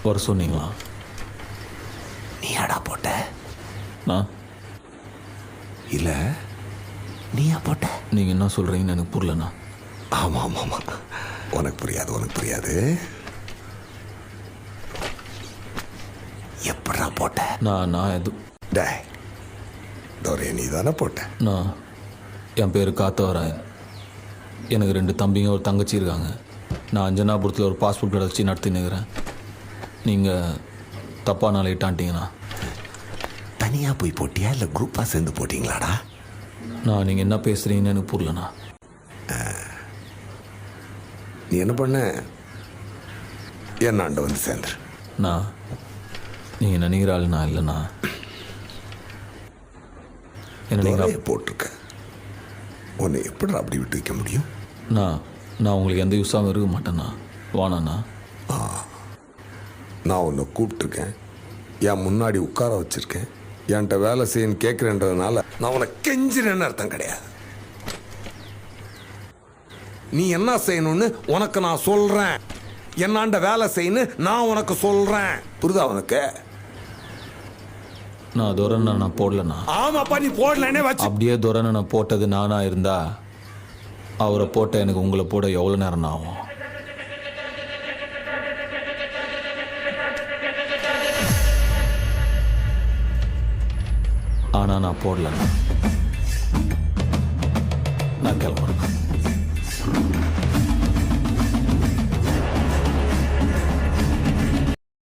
வர சொன்னீங்களா? நீயாடா போட்ட? நான் இல்லை, நீயா போட்ட? நீங்கள் என்ன சொல்கிறீங்கன்னு எனக்கு புரியலண்ணா. ஆமாம் ஆமாம் ஆமாம், உனக்கு புரியாது, உனக்கு புரியாது. எப்படா போட்ட? நான் எது டே தோரே, நீ தானே போட்ட? நான் என் பேர் காத்தவராயன். எனக்கு 2 தம்பிங்க ஒரு தங்கச்சி இருக்காங்க. நான் அஞ்சனாபுரத்தில் ஒரு பாஸ்போர்ட் கடை வச்சு நடத்தினுக்கிறேன். நீங்கள் தப்பாக நாளை இட்டான்ட்டிங்கண்ணா. தனியாக போய் போட்டியா இல்லை குரூப்பாக சேர்ந்து போட்டிங்களாடா? நான் நீங்கள் என்ன பேசுகிறீங்கன்னு எனக்கு புரியலண்ணா. நீ என்ன பண்ண, என்னாண்ட வந்து சேர்ந்துரு. நான் நீங்கள் நினைக்கிற ஆள் நான் இல்லைண்ணா. என்ன நீங்கள் போட்டிருக்க, உன்னை எப்படி அப்படி விட்டு வைக்க முடியும்? நான் உங்களுக்கு எந்த யூஸாகவும் இருக்க மாட்டேண்ணா. வானாண்ணா. நான் உன்னை கூப்பிட்டுருக்கேன், என் முன்னாடி உட்கார வச்சிருக்கேன், என்கிட்ட வேலை செய்யன்னு கேட்குறேன்றதுனால நான் உனக்கு கெஞ்சிறேன்னு அர்த்தம் கிடையாது. நீ என்ன செய்யணும்னு உனக்கு நான் சொல்றேன், என்னாண்ட வேலை செய்யணும் நான் உனக்கு சொல்றேன். புரியுதா உனக்கு? நான் துரனை நான் போடலண்ணா. ஆமாப்பா, நீ போடலன்னே வச்சு. அப்படியே துரனை நான் போட்டது நானாக இருந்தா அவரை போட்ட எனக்கு உங்களை போட எவ்வளோ நேரம் ஆகும்? ஆனால் நான் போடலண்ணா. நான் கிளம்புறேன்.